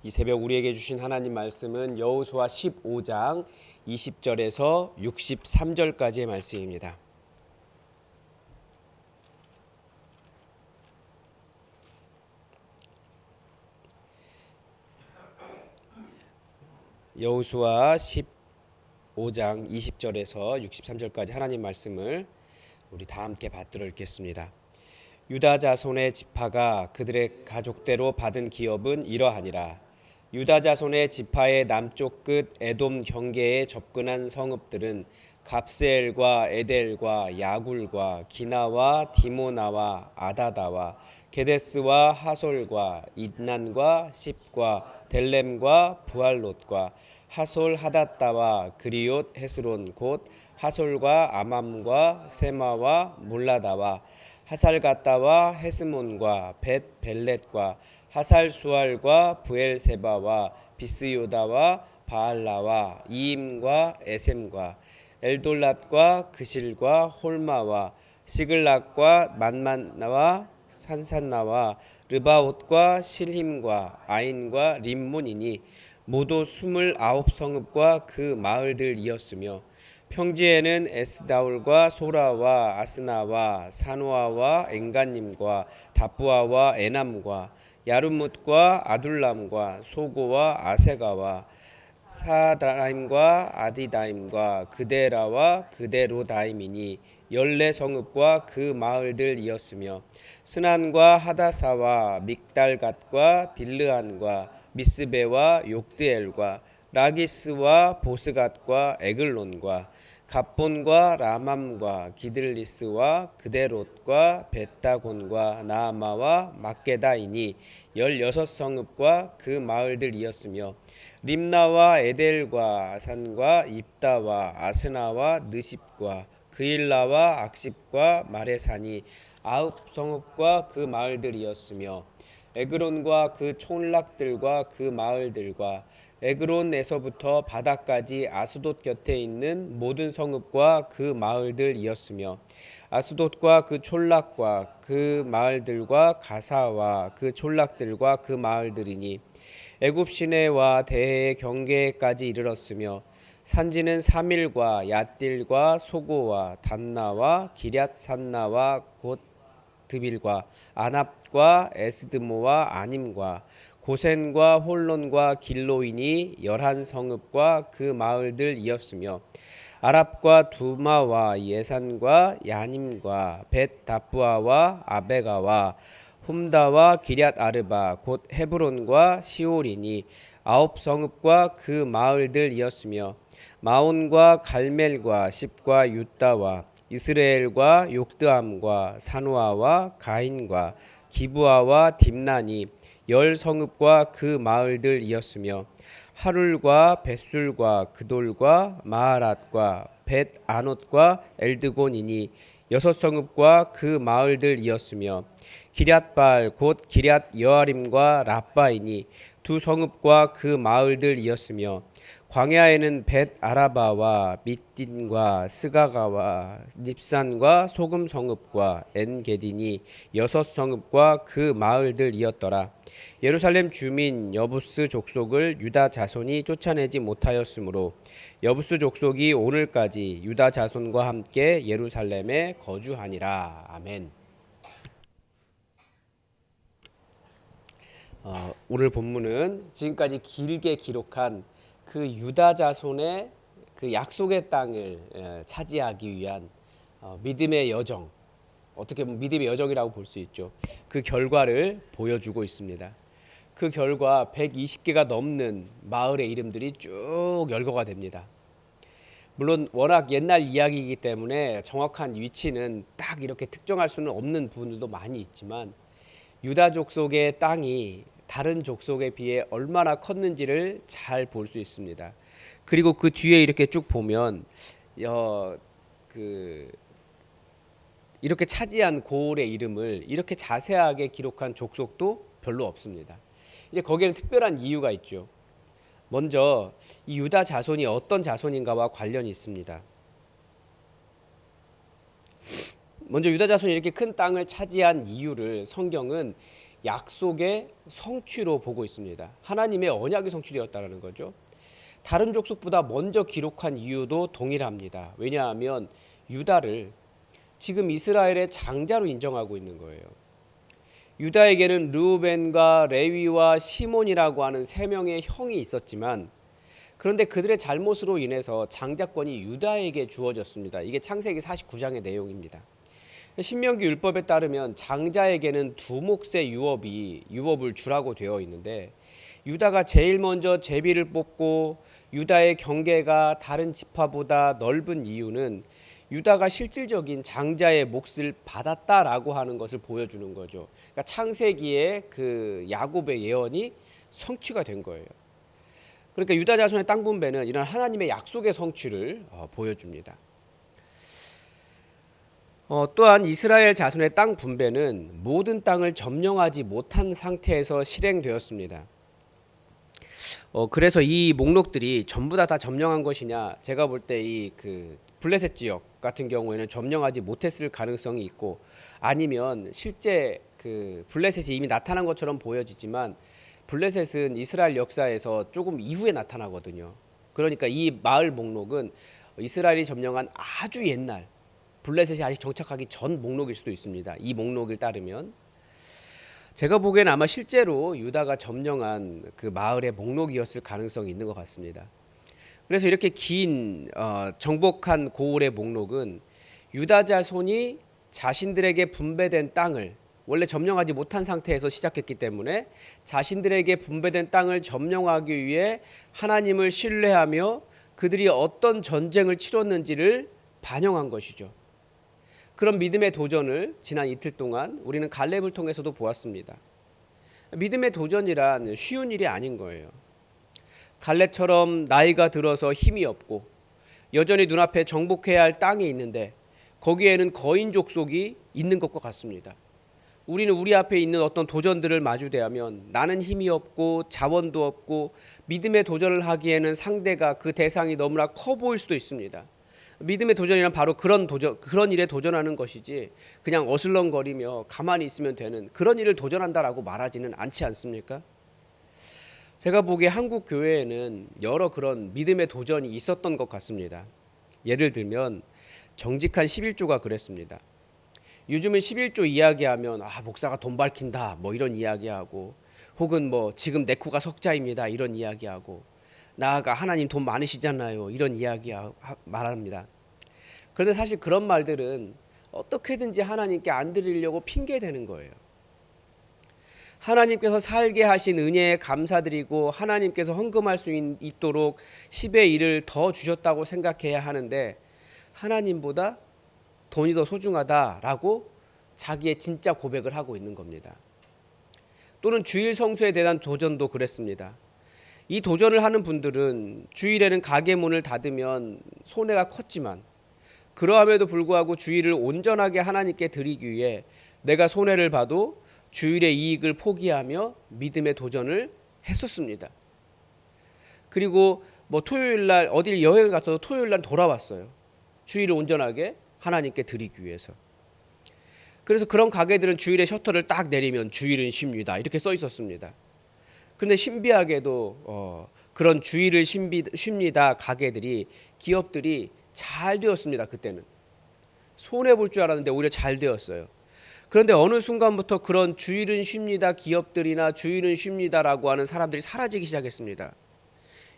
이 새벽 우리에게 주신 하나님 말씀은 여호수아 15장 20절에서 63절까지의 말씀입니다. 여호수아 15장 20절에서 63절까지 하나님 말씀을 우리 다 함께 받들어 읽겠습니다. 유다 자손의 지파가 그들의 가족대로 받은 기업은 이러하니라. 유다 자손의 지파의 남쪽 끝 에돔 경계에 접근한 성읍들은 갑세엘과 에델과 야굴과 기나와 디모나와 아다다와 게데스와 하솔과 잇난과 십과 델렘과 부알롯과 하솔 하닷다와 그리옷 헤스론 곧 하솔과 아맘과 세마와 몰라다와 하살가따와 헤스몬과 벳 벨렛과 하살수알과 부엘세바와 비스요다와 바알라와 이임과 에셈과 엘돌랏과 그실과 홀마와 시글락과 만만나와 산산나와 르바옷과 실힘과 아인과 림몬이니 모두 29성읍과 그 마을들이었으며 평지에는 에스다올과 소라와 아스나와 사노아와 엔간님과 다부아와 에남과 야르뭇과 아둘람과 소고와 아세가와 사다라임과 아디다임과 그데라와 그데로다임이니 14성읍과 그 마을들이었으며 스난과 하다사와 믹달갓과 딜르안과 미스베와 욕드엘과 라기스와 보스갓과 에글론과 갑본과 라맘과 기들리스와 그데롯과 벳다곤과 나아마와 막게다이니 16성읍과 그 마을들이었으며 림나와 에델과 아산과 입다와 아스나와 느십과 그일라와 악십과 마레산이 9성읍과 그 마을들이었으며 에그론과 그 촌락들과 그 마을들과 에그론에서부터 바다까지 아스돗 곁에 있는 모든 성읍과 그 마을들이었으며 아스돗과 그 촌락과 그 마을들과 가사와 그 촌락들과 그 마을들이니 애굽 시내와 대해의 경계까지 이르렀으며 산지는 사밀과 얏딜과 소고와 단나와 기럇산나와 곧 드빌과 아납과 에스드모와 아님과 고센과 홀론과 길로인이 11성읍과 그 마을들이었으며 아랍과 두마와 예산과 야님과 벳다부아와 아베가와 훔다와 기럇 아르바 곧 헤브론과 시올이니 9성읍과 그 마을들이었으며 마온과 갈멜과 십과 유다와 이스라엘과 욕드암과 사노아와 가인과 기부아와 딥난이 10성읍과 그 마을들이었으며 하룰과 벳술과 그돌과 마하랏과 벳 아노트과 엘드곤이니 6성읍과 그 마을들이었으며 기럇발 곧 기럇 여아림과 랍바이니 2성읍과 그 마을들이었으며 광야에는 벳 아라바와 밑딘과 스가가와 닙산과 소금 성읍과 엔게딘이 6성읍과 그 마을들이었더라. 예루살렘 주민 여부스 족속을 유다 자손이 쫓아내지 못하였으므로 여부스 족속이 오늘까지 유다 자손과 함께 예루살렘에 거주하니라. 아멘. 오늘 본문은 지금까지 길게 기록한 그 유다 자손의 그 약속의 땅을 차지하기 위한 믿음의 여정, 어떻게 보면 믿음의 여정이라고 볼 수 있죠. 그 결과를 보여주고 있습니다. 그 결과 120개가 넘는 마을의 이름들이 쭉 열거가 됩니다. 물론 워낙 옛날 이야기이기 때문에 정확한 위치는 딱 이렇게 특정할 수는 없는 부분들도 많이 있지만 유다 족속의 땅이 다른 족속에 비해 얼마나 컸는지를 잘 볼 수 있습니다. 그리고 그 뒤에 이렇게 쭉 보면 이렇게 차지한 고을의 이름을 이렇게 자세하게 기록한 족속도 별로 없습니다. 이제 거기에는 특별한 이유가 있죠. 먼저 이 유다 자손이 어떤 자손인가와 관련이 있습니다. 먼저 유다 자손이 이렇게 큰 땅을 차지한 이유를 성경은 약속의 성취로 보고 있습니다. 하나님의 언약이 성취되었다는 거죠. 다른 족속보다 먼저 기록한 이유도 동일합니다. 왜냐하면 유다를 지금 이스라엘의 장자로 인정하고 있는 거예요. 유다에게는 르우벤과 레위와 시몬이라고 하는 세 명의 형이 있었지만, 그런데 그들의 잘못으로 인해서 장자권이 유다에게 주어졌습니다. 이게 창세기 49장의 내용입니다. 신명기 율법에 따르면 장자에게는 두 몫의 유업을 주라고 되어 있는데, 유다가 제일 먼저 제비를 뽑고 유다의 경계가 다른 지파보다 넓은 이유는 유다가 실질적인 장자의 몫을 받았다라고 하는 것을 보여주는 거죠. 그러니까 창세기의 그 야곱의 예언이 성취가 된 거예요. 그러니까 유다 자손의 땅 분배는 이런 하나님의 약속의 성취를 보여줍니다. 또한 이스라엘 자손의 땅 분배는 모든 땅을 점령하지 못한 상태에서 실행되었습니다. 그래서 이 목록들이 전부 다 점령한 것이냐, 제가 볼 때 이 그 블레셋 지역 같은 경우에는 점령하지 못했을 가능성이 있고, 아니면 실제 그 블레셋이 이미 나타난 것처럼 보여지지만 블레셋은 이스라엘 역사에서 조금 이후에 나타나거든요. 그러니까 이 마을 목록은 이스라엘이 점령한 아주 옛날, 블레셋이 아직 정착하기 전 목록일 수도 있습니다. 이 목록을 따르면 제가 보기에는 아마 실제로 유다가 점령한 그 마을의 목록이었을 가능성이 있는 것 같습니다. 그래서 이렇게 긴 정복한 고을의 목록은 유다 자손이 자신들에게 분배된 땅을 원래 점령하지 못한 상태에서 시작했기 때문에 자신들에게 분배된 땅을 점령하기 위해 하나님을 신뢰하며 그들이 어떤 전쟁을 치렀는지를 반영한 것이죠. 그런 믿음의 도전을 지난 이틀 동안 우리는 갈렙을 통해서도 보았습니다. 믿음의 도전이란 쉬운 일이 아닌 거예요. 갈렙처럼 나이가 들어서 힘이 없고 여전히 눈앞에 정복해야 할 땅이 있는데 거기에는 거인 족속이 있는 것과 같습니다. 우리는 우리 앞에 있는 어떤 도전들을 마주대하면 나는 힘이 없고 자원도 없고 믿음의 도전을 하기에는 상대가 그 대상이 너무나 커 보일 수도 있습니다. 믿음의 도전이란 바로 그런 일에 도전하는 것이지 그냥 어슬렁거리며 가만히 있으면 되는 그런 일을 도전한다라고 말하지는 않지 않습니까? 제가 보기에 한국 교회에는 여러 그런 믿음의 도전이 있었던 것 같습니다. 예를 들면 정직한 11조가 그랬습니다. 요즘은 11조 이야기하면 목사가 돈 밝힌다 뭐 이런 이야기하고, 혹은 뭐 지금 내 코가 석자입니다 이런 이야기하고, 나아가 하나님 돈 많으시잖아요 이런 이야기 말합니다. 그런데 사실 그런 말들은 어떻게든지 하나님께 안 드리려고 핑계대는 거예요. 하나님께서 살게 하신 은혜에 감사드리고 하나님께서 헌금할 수 있도록 10의 1을 더 주셨다고 생각해야 하는데 하나님보다 돈이 더 소중하다라고 자기의 진짜 고백을 하고 있는 겁니다. 또는 주일 성수에 대한 도전도 그랬습니다. 이 도전을 하는 분들은 주일에는 가게 문을 닫으면 손해가 컸지만 그러함에도 불구하고 주일을 온전하게 하나님께 드리기 위해 내가 손해를 봐도 주일의 이익을 포기하며 믿음의 도전을 했었습니다. 그리고 뭐 토요일 날 어딜 여행을 가서 토요일 날 돌아왔어요. 주일을 온전하게 하나님께 드리기 위해서. 그래서 그런 가게들은 주일에 셔터를 딱 내리면 주일은 쉽니다 이렇게 써 있었습니다. 그런데 신비하게도 그런 주일을 쉽니다 가게들이, 기업들이 잘 되었습니다. 그때는 손해 볼 줄 알았는데 오히려 잘 되었어요. 그런데 어느 순간부터 그런 주일은 쉽니다 기업들이나 주일은 쉽니다라고 하는 사람들이 사라지기 시작했습니다.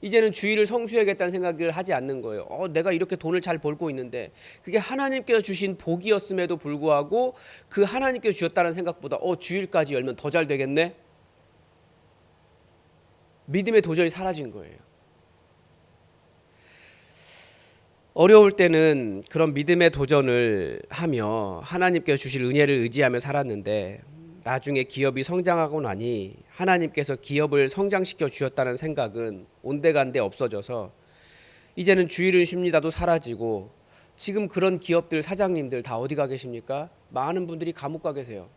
이제는 주일을 성수해야겠다는 생각을 하지 않는 거예요. 내가 이렇게 돈을 잘 벌고 있는데 그게 하나님께서 주신 복이었음에도 불구하고 그 하나님께서 주셨다는 생각보다 주일까지 열면 더 잘 되겠네? 믿음의 도전이 사라진 거예요. 어려울 때는 그런 믿음의 도전을 하며 하나님께서 주실 은혜를 의지하며 살았는데 나중에 기업이 성장하고 나니 하나님께서 기업을 성장시켜 주셨다는 생각은 온데간데 없어져서 이제는 주일은 쉽니다도 사라지고, 지금 그런 기업들 사장님들 다 어디 가 계십니까? 많은 분들이 감옥 가 계세요.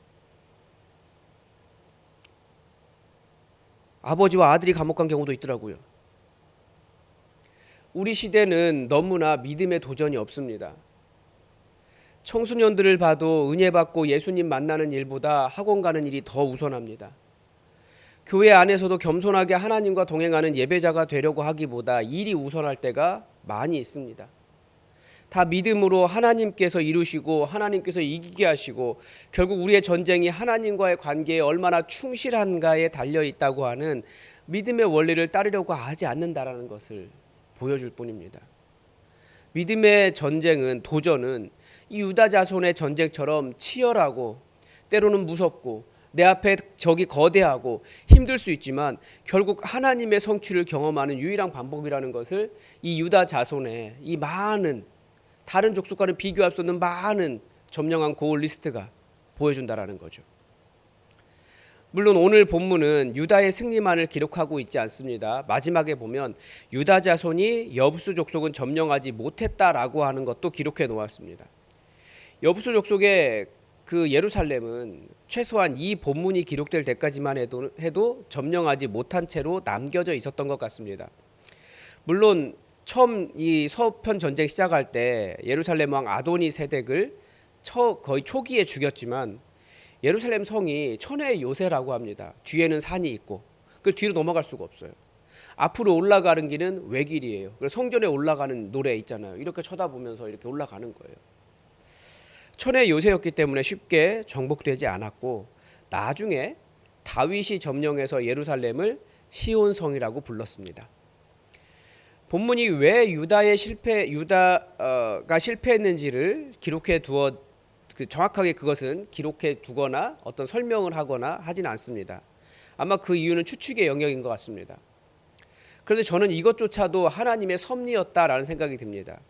아버지와 아들이 감옥 간 경우도 있더라고요. 우리 시대는 너무나 믿음의 도전이 없습니다. 청소년들을 봐도 은혜 받고 예수님 만나는 일보다 학원 가는 일이 더 우선합니다. 교회 안에서도 겸손하게 하나님과 동행하는 예배자가 되려고 하기보다 일이 우선할 때가 많이 있습니다. 다 믿음으로 하나님께서 이루시고 하나님께서 이기게 하시고 결국 우리의 전쟁이 하나님과의 관계에 얼마나 충실한가에 달려 있다고 하는 믿음의 원리를 따르려고 하지 않는다라는 것을 보여줄 뿐입니다. 믿음의 전쟁은, 도전은 이 유다 자손의 전쟁처럼 치열하고 때로는 무섭고 내 앞에 적이 거대하고 힘들 수 있지만 결국 하나님의 성취를 경험하는 유일한 방법이라는 것을 이 유다 자손의 이 많은 다른 족속과는 비교할 수 없는 많은 점령한 고을 리스트가 보여준다라는 거죠. 물론 오늘 본문은 유다의 승리만을 기록하고 있지 않습니다. 마지막에 보면 유다 자손이 여부수 족속은 점령하지 못했다라고 하는 것도 기록해 놓았습니다. 여부수 족속의 그 예루살렘은 최소한 이 본문이 기록될 때까지만 해도 점령하지 못한 채로 남겨져 있었던 것 같습니다. 물론 처음 이 서편 전쟁 시작할 때 예루살렘 왕 아도니 세덱을 거의 초기에 죽였지만 예루살렘 성이 천혜의 요새라고 합니다. 뒤에는 산이 있고 그 뒤로 넘어갈 수가 없어요. 앞으로 올라가는 길은 외길이에요. 그래서 성전에 올라가는 노래 있잖아요. 이렇게 쳐다보면서 이렇게 올라가는 거예요. 천혜의 요새였기 때문에 쉽게 정복되지 않았고 나중에 다윗이 점령해서 예루살렘을 시온성이라고 불렀습니다. 본문이 왜 유다가 실패했는지를 기록해 두어 정확하게 그것은 기록해 두거나 어떤 설명을 하거나 하진 않습니다. 아마 그 이유는 추측의 영역인 것 같습니다. 그런데 저는 이것조차도 하나님의 섭리였다라는 생각이 듭니다.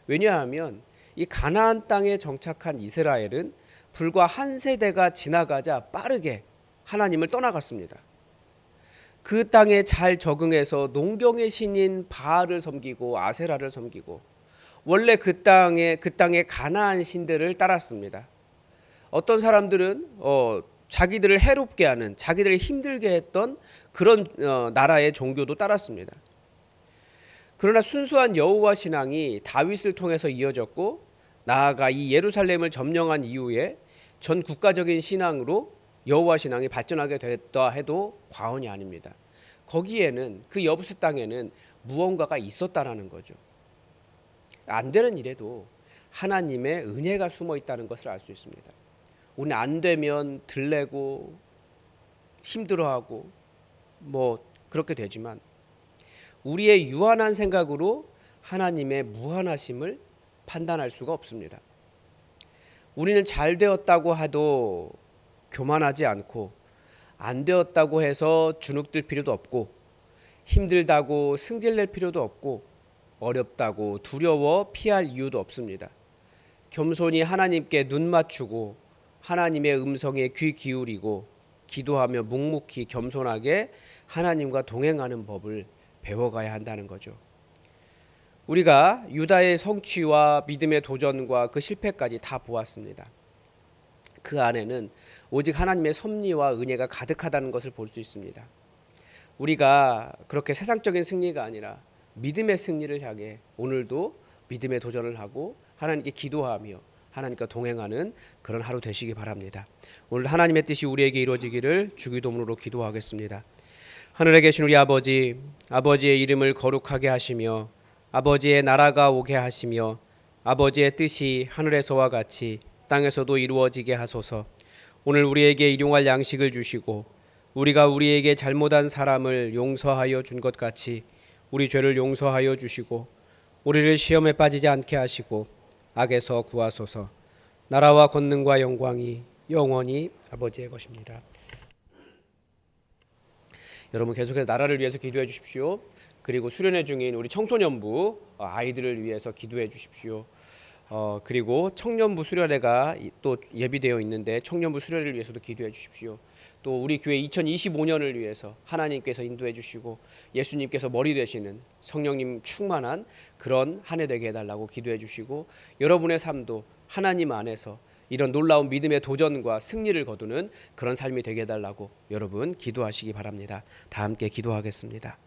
왜냐하면 이 가나안 땅에 정착한 이스라엘은 불과 한 세대가 지나가자 빠르게 하나님을 떠나갔습니다. 그 땅에 잘 적응해서 농경의 신인 바알을 섬기고 아세라를 섬기고 원래 그 땅의 가나안 신들을 따랐습니다. 어떤 사람들은 자기들을 해롭게 하는, 자기들을 힘들게 했던 그런 나라의 종교도 따랐습니다. 그러나 순수한 여호와 신앙이 다윗을 통해서 이어졌고 나아가 이 예루살렘을 점령한 이후에 전 국가적인 신앙으로 여호와 신앙이 발전하게 됐다 해도 과언이 아닙니다. 거기에는 그 여부수 땅에는 무언가가 있었다라는 거죠. 안 되는 일에도 하나님의 은혜가 숨어 있다는 것을 알 수 있습니다. 우리는 안 되면 들레고 힘들어하고 그렇게 되지만 우리의 유한한 생각으로 하나님의 무한하심을 판단할 수가 없습니다. 우리는 잘 되었다고 해도 교만하지 않고 안 되었다고 해서 주눅들 필요도 없고 힘들다고 승질낼 필요도 없고 어렵다고 두려워 피할 이유도 없습니다. 겸손히 하나님께 눈 맞추고 하나님의 음성에 귀 기울이고 기도하며 묵묵히 겸손하게 하나님과 동행하는 법을 배워가야 한다는 거죠. 우리가 유다의 성취와 믿음의 도전과 그 실패까지 다 보았습니다. 그 안에는 오직 하나님의 섭리와 은혜가 가득하다는 것을 볼 수 있습니다. 우리가 그렇게 세상적인 승리가 아니라 믿음의 승리를 향해 오늘도 믿음의 도전을 하고 하나님께 기도하며 하나님과 동행하는 그런 하루 되시기 바랍니다. 오늘 하나님의 뜻이 우리에게 이루어지기를 주기도문으로 기도하겠습니다. 하늘에 계신 우리 아버지, 아버지의 이름을 거룩하게 하시며 아버지의 나라가 오게 하시며 아버지의 뜻이 하늘에서와 같이 땅에서도 이루어지게 하소서. 오늘 우리에게 일용할 양식을 주시고 우리가 우리에게 잘못한 사람을 용서하여 준 것 같이 우리 죄를 용서하여 주시고 우리를 시험에 빠지지 않게 하시고 악에서 구하소서. 나라와 권능과 영광이 영원히 아버지의 것입니다. 여러분 계속해서 나라를 위해서 기도해 주십시오. 그리고 수련회 중인 우리 청소년부 아이들을 위해서 기도해 주십시오. 그리고 청년부 수련회가 또 예비되어 있는데 청년부 수련회를 위해서도 기도해 주십시오. 또 우리 교회 2025년을 위해서 하나님께서 인도해 주시고 예수님께서 머리 되시는 성령님 충만한 그런 한 해 되게 해달라고 기도해 주시고 여러분의 삶도 하나님 안에서 이런 놀라운 믿음의 도전과 승리를 거두는 그런 삶이 되게 해달라고 여러분 기도하시기 바랍니다. 다 함께 기도하겠습니다.